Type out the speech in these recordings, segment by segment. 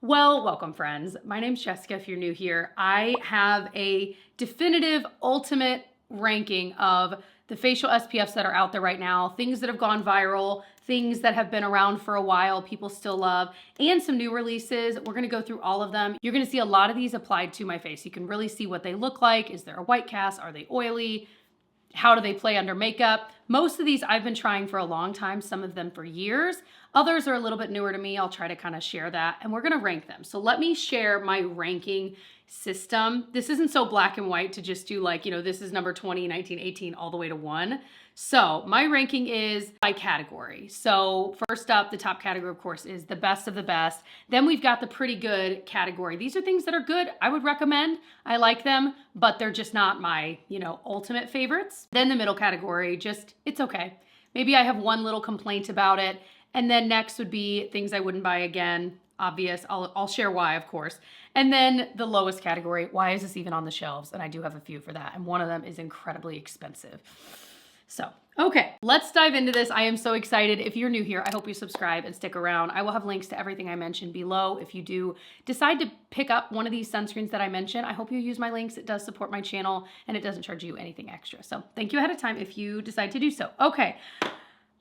Well, welcome friends. My name's Jessica if you're new here. I have a definitive ultimate ranking of the facial SPFs that are out there right now, things that have gone viral, things that have been around for a while, people still love, and some new releases. We're gonna go through all of them. You're gonna see a lot of these applied to my face. You can really see what they look like. Is there a white cast? Are they oily? How do they play under makeup? Most of these I've been trying for a long time, some of them for years. Others are a little bit newer to me. I'll try to kind of share that and we're gonna rank them. So let me share my ranking system. This isn't so black and white to just do like, this is number 20, 19, 18, all the way to 1. So my ranking is by category. So first up, the top category, of course, is the best of the best. Then we've got the pretty good category. These are things that are good. I would recommend. I like them, but they're just not my, ultimate favorites. Then the middle category, it's okay. Maybe I have one little complaint about it. And then next would be things I wouldn't buy again. Obvious. I'll share why, of course. And then the lowest category, why is this even on the shelves? And I do have a few for that. And one of them is incredibly expensive. So, okay, let's dive into this. I am so excited. If you're new here, I hope you subscribe and stick around. I will have links to everything I mentioned below. If you do decide to pick up one of these sunscreens that I mentioned, I hope you use my links. It does support my channel and it doesn't charge you anything extra. So thank you ahead of time if you decide to do so. Okay,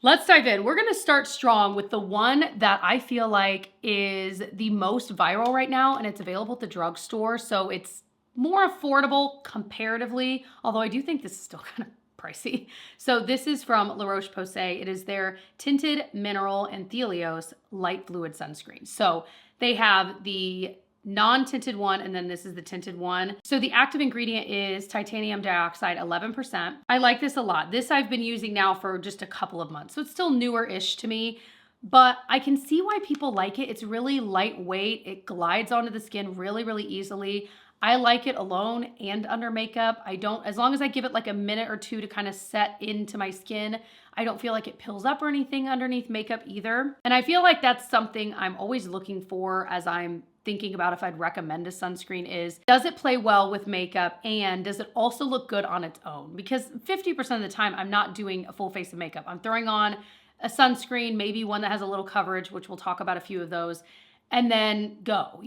let's dive in. We're gonna start strong with the one that I feel like is the most viral right now, and it's available at the drugstore. So it's more affordable comparatively, although I do think this is still kind of pricey. So this is from Roche Posay. It is their Tinted Mineral Anthelios Light Fluid Sunscreen. So they have the non-tinted one, and then this is the tinted one. So the active ingredient is titanium dioxide, 11%. I like this a lot. This I've been using now for just a couple of months. So it's still newer-ish to me, but I can see why people like it. It's really lightweight. It glides onto the skin really, really easily. I like it alone and under makeup. As long as I give it like a minute or two to kind of set into my skin, I don't feel like it pills up or anything underneath makeup either. And I feel like that's something I'm always looking for as I'm thinking about if I'd recommend a sunscreen is, does it play well with makeup and does it also look good on its own? Because 50% of the time I'm not doing a full face of makeup. I'm throwing on a sunscreen, maybe one that has a little coverage, which we'll talk about a few of those, and then go,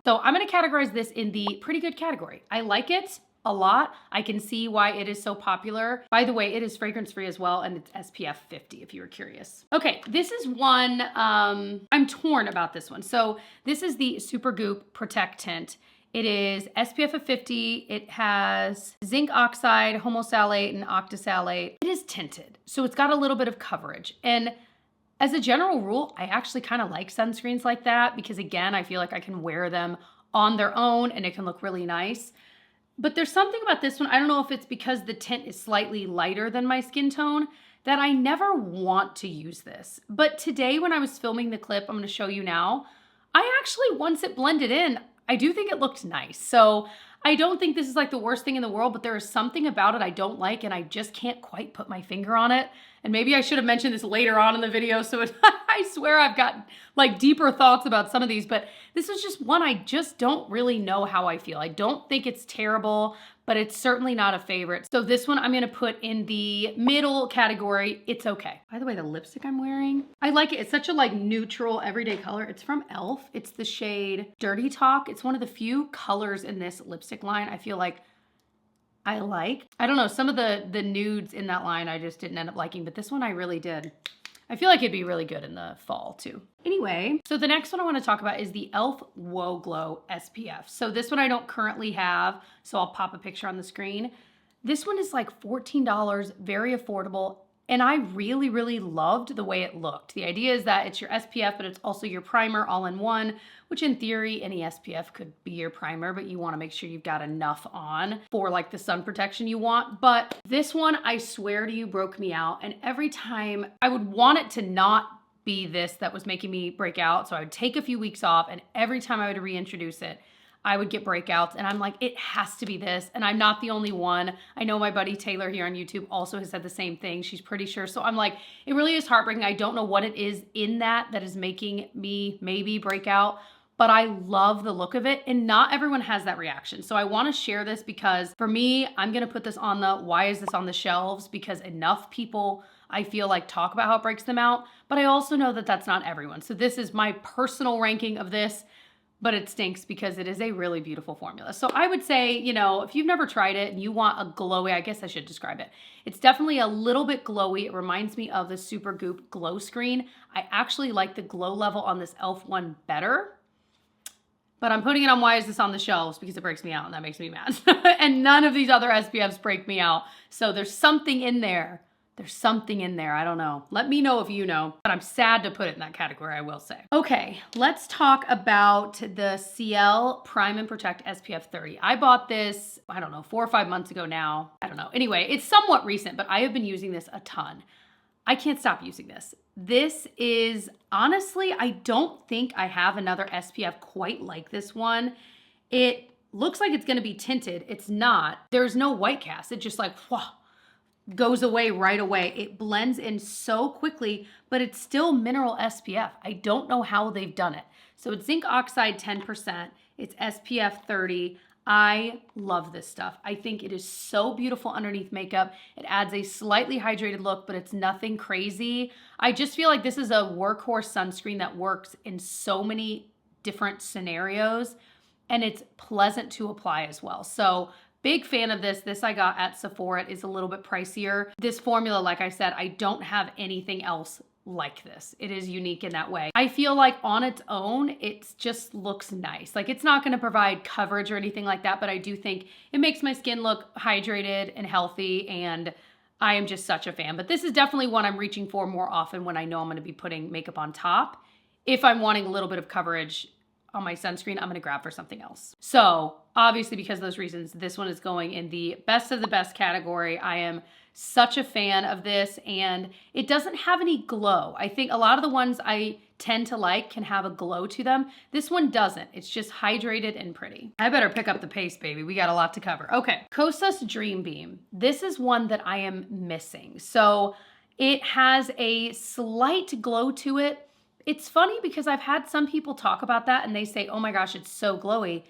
So I'm gonna categorize this in the pretty good category. I like it a lot. I can see why it is so popular. By the way, it is fragrance free as well, and it's SPF 50 if you were curious. Okay, this is one, I'm torn about this one. So this is the Supergoop Protectint. It is SPF of 50. It has zinc oxide, homosalate, and octisalate. It is tinted, so it's got a little bit of coverage. And as a general rule, I actually kind of like sunscreens like that because again, I feel like I can wear them on their own and it can look really nice. But there's something about this one, I don't know if it's because the tint is slightly lighter than my skin tone, that I never want to use this. But today when I was filming the clip I'm gonna show you now, I actually, once it blended in, I do think it looked nice. So I don't think this is like the worst thing in the world, but there is something about it I don't like and I just can't quite put my finger on it. And maybe I should have mentioned this later on in the video. So I swear I've got like deeper thoughts about some of these, but this is just one I just don't really know how I feel. I don't think it's terrible, but it's certainly not a favorite. So this one I'm gonna put in the middle category. It's okay. By the way, the lipstick I'm wearing, I like it. It's such a like neutral everyday color. It's from e.l.f. It's the shade Dirty Talk. It's one of the few colors in this lipstick line I feel like I like. I don't know, some of the nudes in that line I just didn't end up liking, but this one I really did. I feel like it'd be really good in the fall too. Anyway, so the next one I want to talk about is the e.l.f. Whoa Glow SPF. So this one I don't currently have, so I'll pop a picture on the screen. This one is like $14, very affordable. And I really, really loved the way it looked. The idea is that it's your SPF, but it's also your primer all in one, which in theory, any SPF could be your primer, but you wanna make sure you've got enough on for like the sun protection you want. But this one, I swear to you, broke me out. And every time I would want it to not be this that was making me break out. So I would take a few weeks off and every time I would reintroduce it, I would get breakouts and I'm like, it has to be this. And I'm not the only one. I know my buddy Taylor here on YouTube also has said the same thing. She's pretty sure. So I'm like, it really is heartbreaking. I don't know what it is in that is making me maybe break out, but I love the look of it and not everyone has that reaction. So I wanna share this because for me, I'm gonna put this on the, why is this on the shelves? Because enough people I feel like talk about how it breaks them out, but I also know that that's not everyone. So this is my personal ranking of this. but it stinks because it is a really beautiful formula. So I would say, you know, if you've never tried it and you want a glowy, I guess I should describe it. It's definitely a little bit glowy. It reminds me of the Supergoop glow screen. I actually like the glow level on this e.l.f. one better, but I'm putting it on Why Is This on the Shelves because it breaks me out and that makes me mad. And none of these other SPFs break me out. So there's something in there. There's something in there, I don't know. Let me know if you know, but I'm sad to put it in that category, I will say. Okay, let's talk about the Ciele Prime and Protect SPF 30. I bought this, I don't know, 4 or 5 months ago now. I don't know. Anyway, it's somewhat recent, but I have been using this a ton. I can't stop using this. This is, honestly, I don't think I have another SPF quite like this one. It looks like it's gonna be tinted. It's not. There's no white cast. It just like, whoa, goes away right away. It blends in so quickly, but it's still mineral SPF. I don't know how they've done it. So it's zinc oxide 10%. It's SPF 30. I love this stuff. I think it is so beautiful underneath makeup. It adds a slightly hydrated look, but it's nothing crazy. I just feel like this is a workhorse sunscreen that works in so many different scenarios, and it's pleasant to apply as well. So big fan of this. This I got at Sephora. It is a little bit pricier. This formula, like I said, I don't have anything else like this. It is unique in that way. I feel like on its own, it just looks nice. Like it's not gonna provide coverage or anything like that, but I do think it makes my skin look hydrated and healthy, and I am just such a fan. But this is definitely one I'm reaching for more often when I know I'm gonna be putting makeup on top. If I'm wanting a little bit of coverage on my sunscreen, I'm gonna grab for something else. So obviously because of those reasons, this one is going in the best of the best category. I am such a fan of this, and it doesn't have any glow. I think a lot of the ones I tend to like can have a glow to them. This one doesn't. It's just hydrated and pretty. I better pick up the pace, baby. We got a lot to cover. Okay, Kosas Dream Beam. This is one that I am missing. So it has a slight glow to it. It's funny because I've had some people talk about that and they say, oh my gosh, it's so glowy.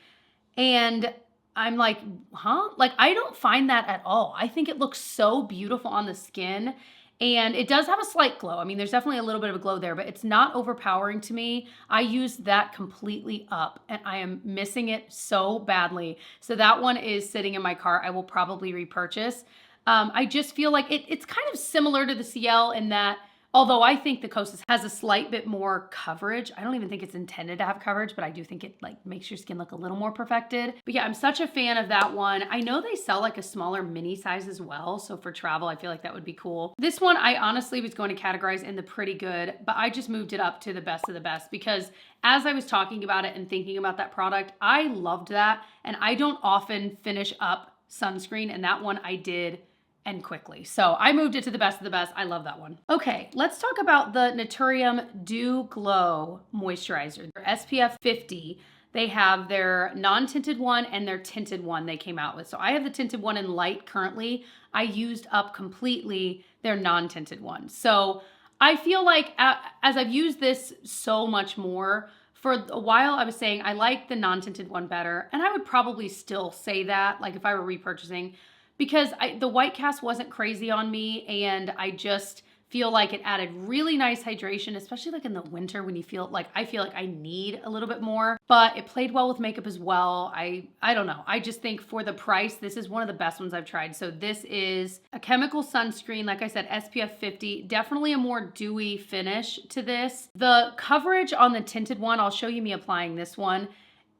And I'm like, huh? Like, I don't find that at all. I think it looks so beautiful on the skin, and it does have a slight glow. I mean, there's definitely a little bit of a glow there, but it's not overpowering to me. I used that completely up and I am missing it so badly. So that one is sitting in my cart. I will probably repurchase. I just feel like it's kind of similar to the Ciele in that, although I think the Kosas has a slight bit more coverage. I don't even think it's intended to have coverage, but I do think it like makes your skin look a little more perfected. But yeah, I'm such a fan of that one. I know they sell like a smaller mini size as well. So for travel, I feel like that would be cool. This one, I honestly was going to categorize in the pretty good, but I just moved it up to the best of the best because as I was talking about it and thinking about that product, I loved that. And I don't often finish up sunscreen, and that one I did, and quickly. So I moved it to the best of the best. I love that one. Okay, let's talk about the Naturium Dew Glow Moisturizer. SPF 50. They have their non-tinted one and their tinted one they came out with. So I have the tinted one in light currently. I used up completely their non-tinted one. So I feel like as I've used this so much more, for a while I was saying I like the non-tinted one better, and I would probably still say that, like if I were repurchasing, because the white cast wasn't crazy on me, and I just feel like it added really nice hydration, especially like in the winter when you feel like, I feel like I need a little bit more, but it played well with makeup as well. I don't know. I just think for the price, this is one of the best ones I've tried. So this is a chemical sunscreen, like I said, SPF 50, definitely a more dewy finish to this. The coverage on the tinted one, I'll show you me applying this one.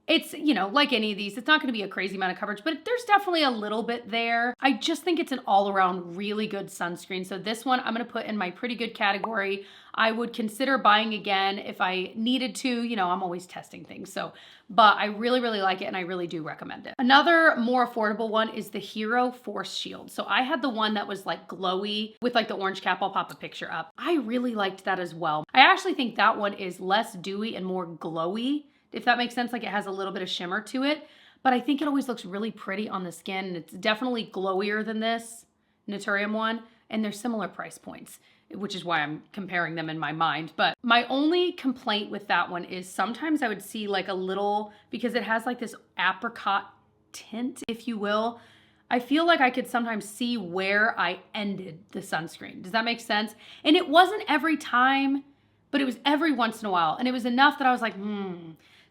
It's, you know, like any of these, it's not going to be a crazy amount of coverage, but there's definitely a little bit there. I just think it's an all-around really good sunscreen. So this one I'm going to put in my pretty good category. I would consider buying again if I needed to. You know, I'm always testing things. So, but I really, really like it, and I really do recommend it. Another more affordable one is the Hero Force Shield. So I had the one that was like glowy with like the orange cap. I'll pop a picture up. I really liked that as well. I actually think that one is less dewy and more glowy, if that makes sense. Like it has a little bit of shimmer to it, but I think it always looks really pretty on the skin, and it's definitely glowier than this Naturium one, and they're similar price points, which is why I'm comparing them in my mind. But my only complaint with that one is sometimes I would see like a little, because it has like this apricot tint, if you will, I feel like I could sometimes see where I ended the sunscreen. Does that make sense? And it wasn't every time, but it was every once in a while, and it was enough that I was like,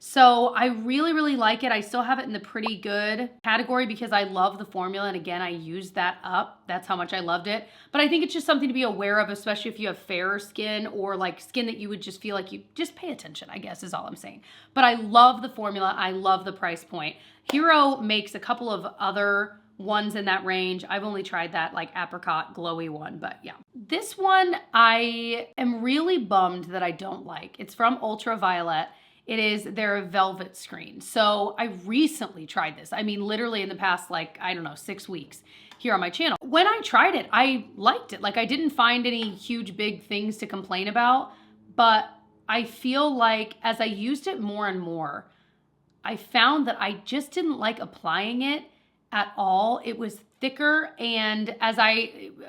So I really, really like it. I still have it in the pretty good category because I love the formula. And again, I used that up. That's how much I loved it. But I think it's just something to be aware of, especially if you have fairer skin or like skin that you would just feel like you just pay attention, I guess is all I'm saying. But I love the formula. I love the price point. Hero makes a couple of other ones in that range. I've only tried that like apricot glowy one, but yeah. This one I am really bummed that I don't like. It's from Violette. It is their velvet screen. So I recently tried this. I mean, literally in the past, like, I don't know, 6 weeks here on my channel. When I tried it, I liked it. Like I didn't find any huge big things to complain about, but I feel like as I used it more and more, I found that I just didn't like applying it at all. It was thicker, and as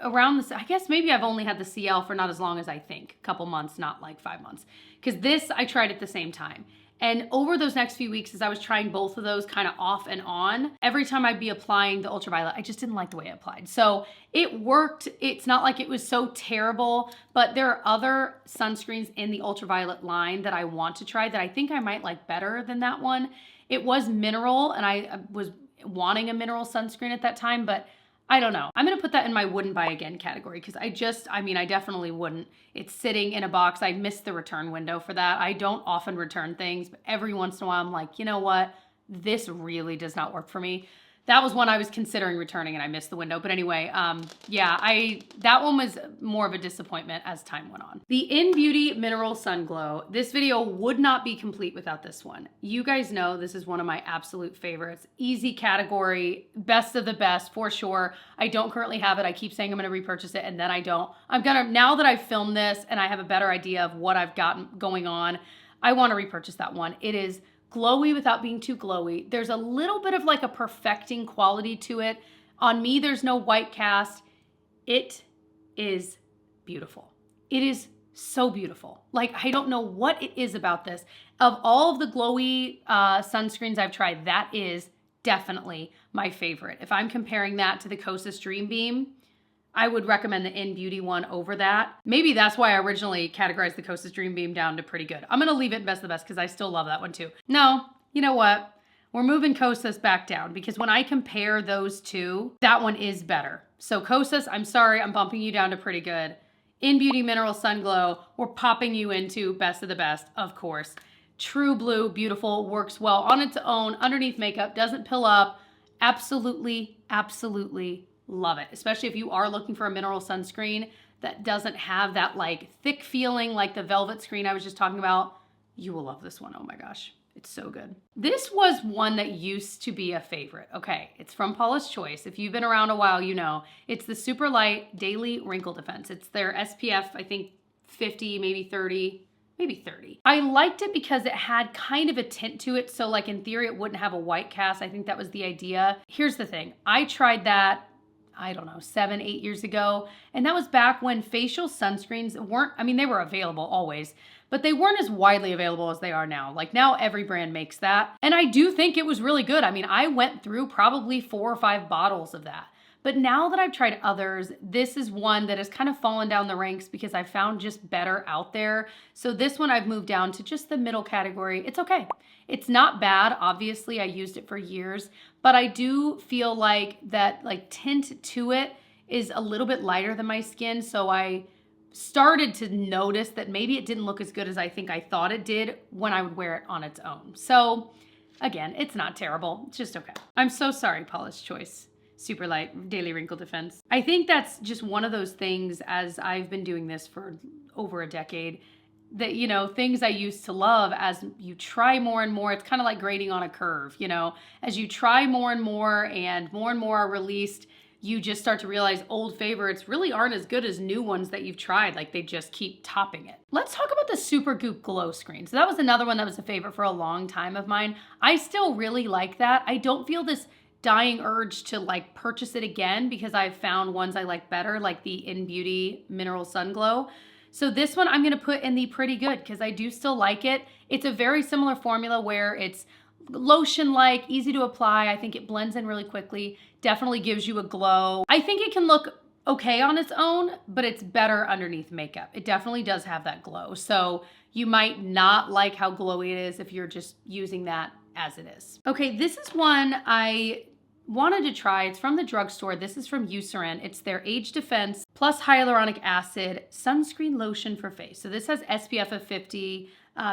around this, I guess maybe I've only had the Ciele for not as long as I think, a couple months, not like 5 months, because this I tried at the same time. And over those next few weeks, as I was trying both of those kind of off and on, every time I'd be applying the ultraviolet, I just didn't like the way it applied. So it worked. It's not like it was so terrible, but there are other sunscreens in the ultraviolet line that I want to try that I think I might like better than that one. It was mineral, and I was wanting a mineral sunscreen at that time, but I don't know. I'm going to put that in my wouldn't buy again category because I definitely wouldn't. It's sitting in a box. I missed the return window for that. I don't often return things, but every once in a while I'm like, you know what? This really does not work for me. That was one I was considering returning and I missed the window. But anyway, yeah, that one was more of a disappointment as time went on. The InnBeauty Mineral Sun Glow. This video would not be complete without this one. You guys know this is one of my absolute favorites. Easy category, best of the best for sure. I don't currently have it. I keep saying I'm gonna repurchase it and then I don't. Now that I've filmed this and I have a better idea of what I've got going on, I wanna repurchase that one. It is glowy without being too glowy. There's a little bit of like a perfecting quality to it. On me, there's no white cast. It is beautiful. It is so beautiful. Like, I don't know what it is about this. Of all of the glowy sunscreens I've tried, that is definitely my favorite. If I'm comparing that to the Kosas Dream Beam, I would recommend the InnBeauty one over that. Maybe that's why I originally categorized the Kosas Dream Beam down to pretty good. I'm gonna leave it best of the best because I still love that one too. No, you know what? We're moving Kosas back down because when I compare those two, that one is better. So Kosas, I'm sorry, I'm bumping you down to pretty good. InnBeauty Mineral Sun Glow, we're popping you into best of the best, of course. True blue, beautiful, works well on its own, underneath makeup, doesn't pill up. Absolutely, absolutely love it, especially if you are looking for a mineral sunscreen that doesn't have that like thick feeling like the velvet screen I was just talking about. You will love this one. Oh my gosh, it's so good. This was one that used to be a favorite. Okay, it's from Paula's Choice. If you've been around a while, you know. It's the Super Light Daily Wrinkle Defense. It's their SPF, I think 50, maybe 30. Maybe 30. I liked it because it had kind of a tint to it. So like in theory, it wouldn't have a white cast. I think that was the idea. Here's the thing. I tried that, I don't know, 7, 8 years ago. And that was back when facial sunscreens weren't, I mean, they were available always, but they weren't as widely available as they are now. Like now every brand makes that. And I do think it was really good. I mean, I went through probably 4 or 5 bottles of that. But now that I've tried others, this is one that has kind of fallen down the ranks because I found just better out there. So this one I've moved down to just the middle category. It's okay. It's not bad. Obviously, I used it for years, but I do feel like that like tint to it is a little bit lighter than my skin. So I started to notice that maybe it didn't look as good as I think I thought it did when I would wear it on its own. So again, it's not terrible. It's just okay. I'm so sorry, Paula's Choice. Super Light Daily Wrinkle Defense. I think that's just one of those things, as I've been doing this for over a decade, that, you know, things I used to love, as you try more and more, it's kind of like grading on a curve, you know, as you try more and more are released, you just start to realize old favorites really aren't as good as new ones that you've tried. Like they just keep topping it. Let's talk about the Supergoop Glow Screen. So that was another one that was a favorite for a long time of mine. I still really like that. I don't feel this dying urge to like purchase it again because I've found ones I like better, like the InnBeauty Mineral Sun Glow. So this one I'm gonna put in the pretty good because I do still like it. It's a very similar formula where it's lotion-like, easy to apply. I think it blends in really quickly, definitely gives you a glow. I think it can look okay on its own, but it's better underneath makeup. It definitely does have that glow. So You might not like how glowy it is if you're just using that as it is. Okay, this is one I wanted to try. It's from the drugstore. This is from Eucerin. It's their Age Defense plus hyaluronic acid sunscreen lotion for face. So this has SPF of 50.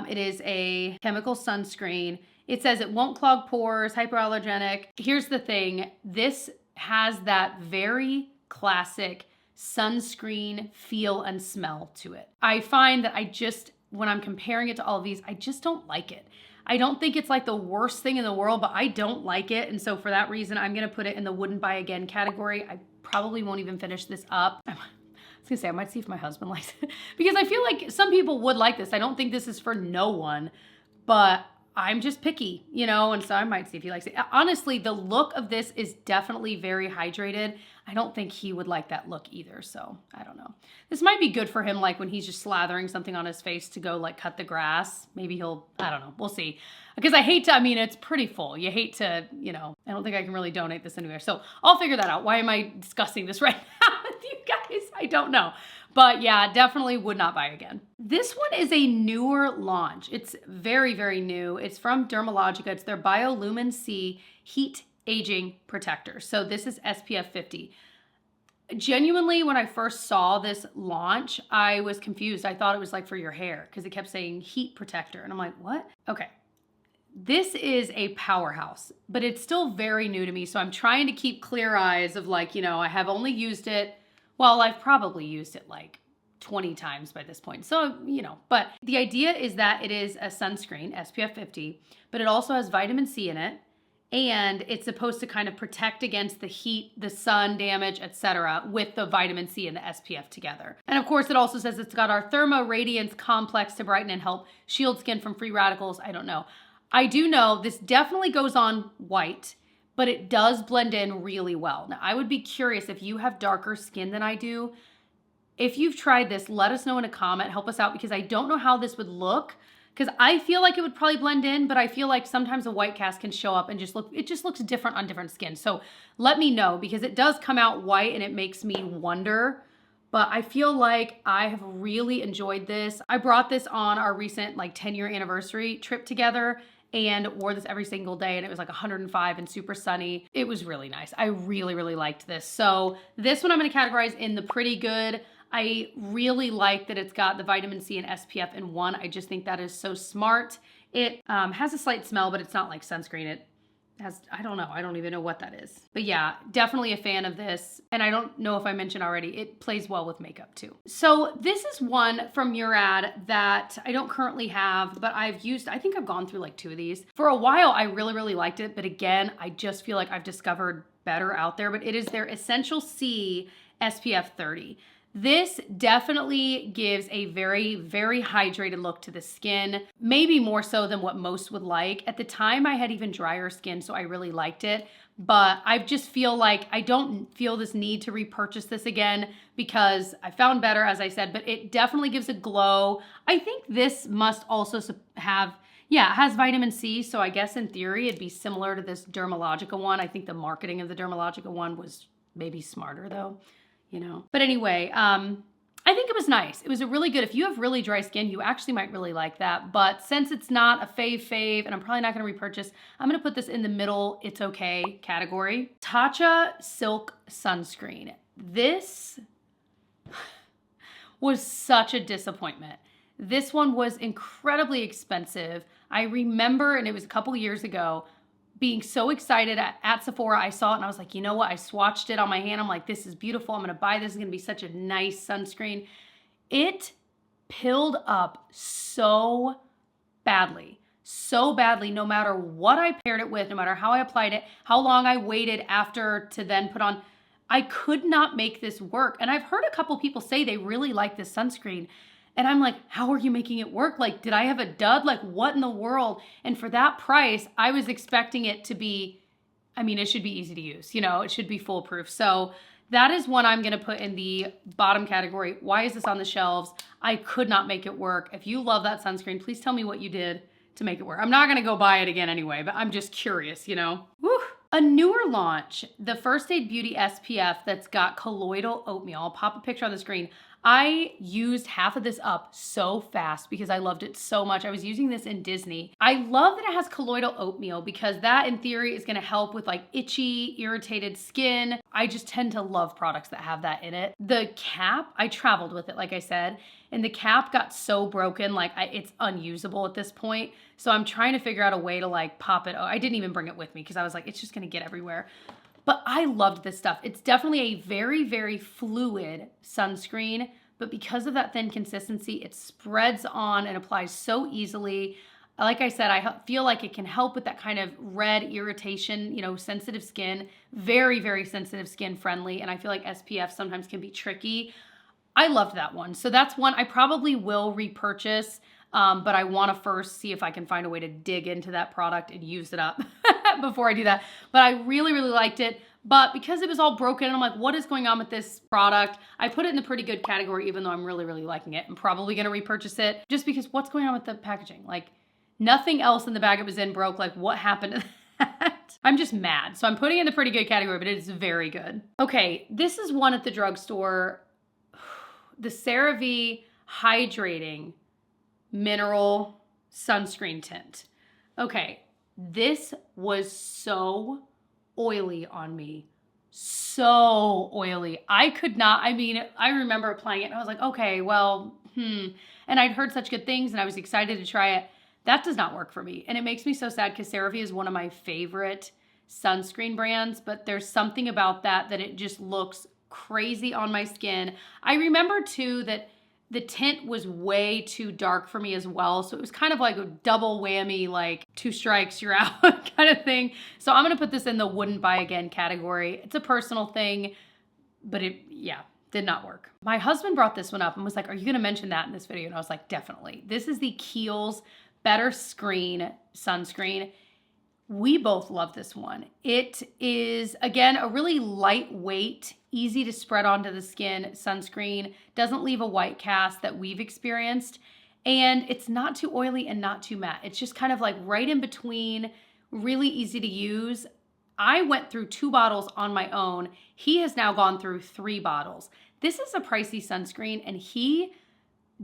It is a chemical sunscreen. It says it won't clog pores, hypoallergenic. Here's the thing. This has that very classic sunscreen feel and smell to it. I find that when I'm comparing it to all of these, I just don't like it. I don't think it's like the worst thing in the world, but I don't like it. And so for that reason, I'm gonna put it in the wouldn't buy again category. I probably won't even finish this up. I was gonna say, I might see if my husband likes it because I feel like some people would like this. I don't think this is for no one, but I'm just picky, you know, and so I might see if he likes it. Honestly, the look of this is definitely very hydrated. I don't think he would like that look either, so I don't know. This might be good for him, like when he's just slathering something on his face to go like cut the grass. Maybe he'll, I don't know, we'll see. Because I mean, it's pretty full. You hate to, you know, I don't think I can really donate this anywhere. So I'll figure that out. Why am I discussing this right now with you guys? I don't know. But yeah, definitely would not buy again. This one is a newer launch. It's very, very new. It's from Dermalogica. It's their Biolumin-C Heat Aging Protector. So this is SPF 50. Genuinely, when I first saw this launch, I was confused. I thought it was like for your hair because it kept saying heat protector. And I'm like, what? Okay. This is a powerhouse, but it's still very new to me. So I'm trying to keep clear eyes of like, you know, I have only used it. Well, I've probably used it like 20 times by this point. So, you know, but the idea is that it is a sunscreen, SPF 50, but it also has vitamin C in it. And it's supposed to kind of protect against the heat, the sun damage, etc., with the vitamin C and the SPF together. And of course, it also says it's got our Thermo Radiance Complex to brighten and help shield skin from free radicals. I don't know. I do know this definitely goes on white, but it does blend in really well. Now, I would be curious if you have darker skin than I do. If you've tried this, let us know in a comment, help us out, because I don't know how this would look. Because I feel like it would probably blend in, but I feel like sometimes a white cast can show up and it just looks different on different skin. So let me know, because it does come out white and it makes me wonder. But I feel like I have really enjoyed this. I brought this on our recent like 10-year anniversary trip together and wore this every single day, and it was like 105 and super sunny. It was really nice. I really, really liked this. So this one I'm gonna categorize in the pretty good. I really like that it's got the vitamin C and SPF in one. I just think that is so smart. It has a slight smell, but it's not like sunscreen. It has, I don't know. I don't even know what that is. But yeah, definitely a fan of this. And I don't know if I mentioned already, it plays well with makeup too. So this is one from Murad that I don't currently have, but I've used, I think I've gone through like 2 of these. For a while, I really, really liked it. But again, I just feel like I've discovered better out there. But it is their Essential C SPF 30. This definitely gives a very, very hydrated look to the skin, maybe more so than what most would like. At the time, I had even drier skin, so I really liked it. But I just feel like I don't feel this need to repurchase this again because I found better, as I said, but it definitely gives a glow. I think this must also have, yeah, it has vitamin C, so I guess in theory it'd be similar to this Dermalogica one. I think the marketing of the Dermalogica one was maybe smarter though. You know, but anyway, I think it was nice. It was a really good, if you have really dry skin, you actually might really like that. But since it's not a fave, and I'm probably not going to repurchase, I'm going to put this in the middle, it's okay category. Tatcha Silk Sunscreen. This was such a disappointment. This one was incredibly expensive. I remember, and it was a couple years ago, being so excited at Sephora. I saw it and I was like, you know what? I swatched it on my hand. I'm like, this is beautiful. I'm gonna buy this. It's gonna be such a nice sunscreen. It pilled up so badly, no matter what I paired it with, no matter how I applied it, how long I waited after to then put on. I could not make this work. And I've heard a couple people say they really like this sunscreen. And I'm like, how are you making it work? Like, did I have a dud? Like, what in the world? And for that price, I was expecting it to be, I mean, it should be easy to use. You know, it should be foolproof. So that is one I'm going to put in the bottom category. Why is this on the shelves? I could not make it work. If you love that sunscreen, please tell me what you did to make it work. I'm not going to go buy it again anyway, but I'm just curious, you know? Woo. A newer launch, the First Aid Beauty SPF that's got colloidal oatmeal. I'll pop a picture on the screen. I used half of this up so fast because I loved it so much. I was using this in Disney. I love that it has colloidal oatmeal because that in theory is gonna help with like itchy, irritated skin. I just tend to love products that have that in it. The cap, I traveled with it, like I said, and the cap got so broken, like it's unusable at this point. So I'm trying to figure out a way to like pop it. Oh, I didn't even bring it with me because I was like, it's just gonna get everywhere. But I loved this stuff. It's definitely a very, very fluid sunscreen, but because of that thin consistency, it spreads on and applies so easily. Like I said, I feel like it can help with that kind of red irritation, you know, sensitive skin, very, very sensitive skin friendly. And I feel like SPF sometimes can be tricky. I loved that one. So that's one I probably will repurchase, but I want to first see if I can find a way to dig into that product and use it up before I do that. But I really, really liked it. But because it was all broken, and I'm like, what is going on with this product? I put it in the pretty good category, even though I'm really, really liking it. I'm probably going to repurchase it just because what's going on with the packaging? Like nothing else in the bag it was in broke. Like what happened to that? I'm just mad. So I'm putting it in the pretty good category, but it is very good. Okay, this is one at the drugstore. The Cerave Hydrating Mineral Sunscreen Tint. Okay, this was so oily on me. So oily. I could not, I mean, I remember applying it and I was like, okay, well, And I'd heard such good things and I was excited to try it. That does not work for me. And it makes me so sad because Cerave is one of my favorite sunscreen brands, but there's something about that it just looks crazy on my skin. I remember too that the tint was way too dark for me as well. So it was kind of like a double whammy, like 2 strikes, you're out kind of thing. So I'm going to put this in the wouldn't buy again category. It's a personal thing, but it, yeah, did not work. My husband brought this one up and was like, are you going to mention that in this video? And I was like, definitely. This is the Kiehl's Better Screen Sunscreen. We both love this one. It is, again, a really lightweight, easy to spread onto the skin sunscreen. Doesn't leave a white cast that we've experienced. And it's not too oily and not too matte. It's just kind of like right in between, really easy to use. I went through 2 bottles on my own. He has now gone through 3 bottles. This is a pricey sunscreen and he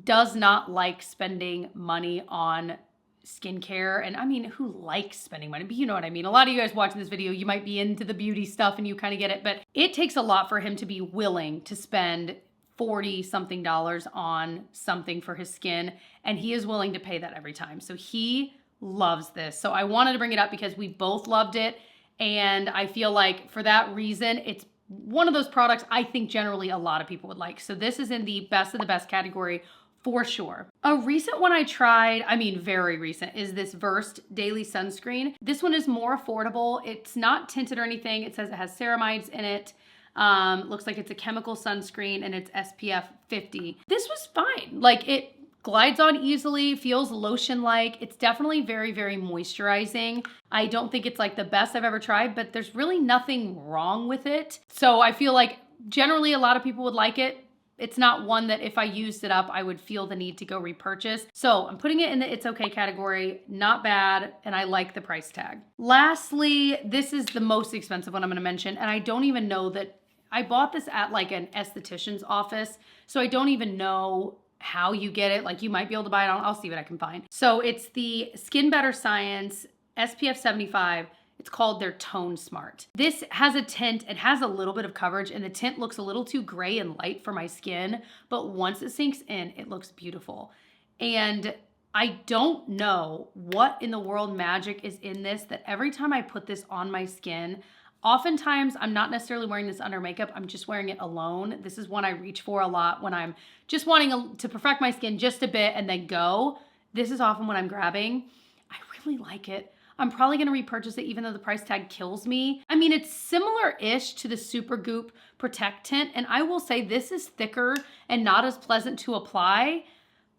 does not like spending money on skincare. And I mean, who likes spending money? But you know what I mean. A lot of you guys watching this video, you might be into the beauty stuff and you kind of get it, but it takes a lot for him to be willing to spend $40 something on something for his skin. And he is willing to pay that every time. So he loves this. So I wanted to bring it up because we both loved it. And I feel like for that reason, it's one of those products I think generally a lot of people would like. So this is in the best of the best category for sure. A recent one I tried, I mean very recent, is this Versed Daily Sunscreen. This one is more affordable. It's not tinted or anything. It says it has ceramides in it. Looks like it's a chemical sunscreen and it's SPF 50. This was fine. Like it glides on easily, feels lotion-like. It's definitely very, very moisturizing. I don't think it's like the best I've ever tried, but there's really nothing wrong with it. So I feel like generally a lot of people would like it. It's not one that if I used it up, I would feel the need to go repurchase. So I'm putting it in the it's okay category, not bad, and I like the price tag. Lastly, this is the most expensive one I'm gonna mention, and I don't even know that, I bought this at like an esthetician's office, so I don't even know how you get it. Like you might be able to buy it on, I'll see what I can find. So it's the Skin Better Science SPF 75. It's called their Tone Smart. This has a tint, it has a little bit of coverage and the tint looks a little too gray and light for my skin, but once it sinks in, it looks beautiful. And I don't know what in the world magic is in this that every time I put this on my skin, oftentimes I'm not necessarily wearing this under makeup, I'm just wearing it alone. This is one I reach for a lot when I'm just wanting to perfect my skin just a bit and then go. This is often what I'm grabbing. I really like it. I'm probably gonna repurchase it even though the price tag kills me. I mean, it's similar-ish to the Supergoop Protectint, and I will say this is thicker and not as pleasant to apply,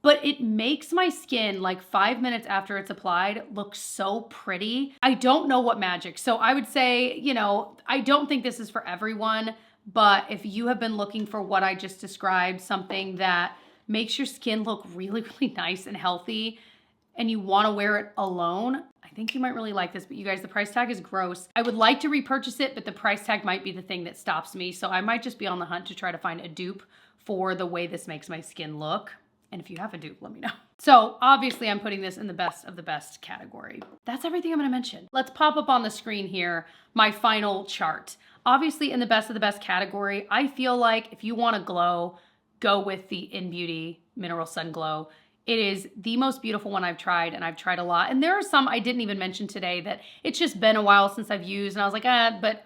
but it makes my skin like 5 minutes after it's applied look so pretty. I don't know what magic. So I would say, you know, I don't think this is for everyone, but if you have been looking for what I just described, something that makes your skin look really, really nice and healthy, and you wanna wear it alone, I think you might really like this, but you guys, the price tag is gross. I would like to repurchase it, but the price tag might be the thing that stops me. So I might just be on the hunt to try to find a dupe for the way this makes my skin look. And if you have a dupe, let me know. So obviously I'm putting this in the best of the best category. That's everything I'm gonna mention. Let's pop up on the screen here my final chart. Obviously in the best of the best category, I feel like if you wanna glow, go with the InnBeauty Mineral Sun Glow. It is the most beautiful one I've tried, and I've tried a lot. And there are some I didn't even mention today that it's just been a while since I've used, and I was like, but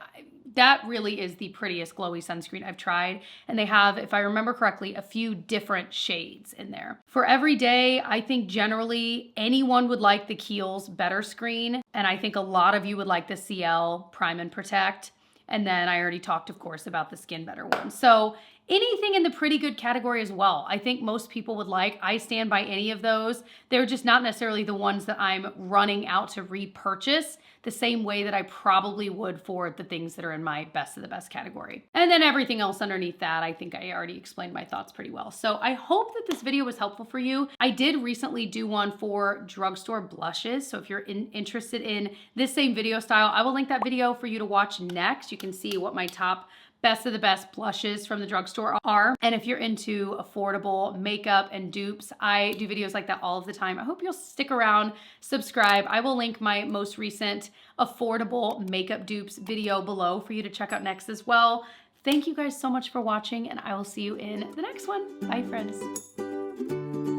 that really is the prettiest glowy sunscreen I've tried. And they have, if I remember correctly, a few different shades in there. For every day, I think generally anyone would like the Kiehl's Better Screen. And I think a lot of you would like the Ciele Prime and Protect. And then I already talked, of course, about the Skin Better one. So anything in the pretty good category as well, I think most people would like. I stand by any of those. They're just not necessarily the ones that I'm running out to repurchase the same way that I probably would for the things that are in my best of the best category. And then everything else underneath that, I think I already explained my thoughts pretty well. So I hope that this video was helpful for you. I did recently do one for drugstore blushes. So if you're interested in this same video style, I will link that video for you to watch next. You can see what my top best of the best blushes from the drugstore are. And if you're into affordable makeup and dupes, I do videos like that all of the time. I hope you'll stick around, subscribe. I will link my most recent affordable makeup dupes video below for you to check out next as well. Thank you guys so much for watching, and I will see you in the next one. Bye, friends.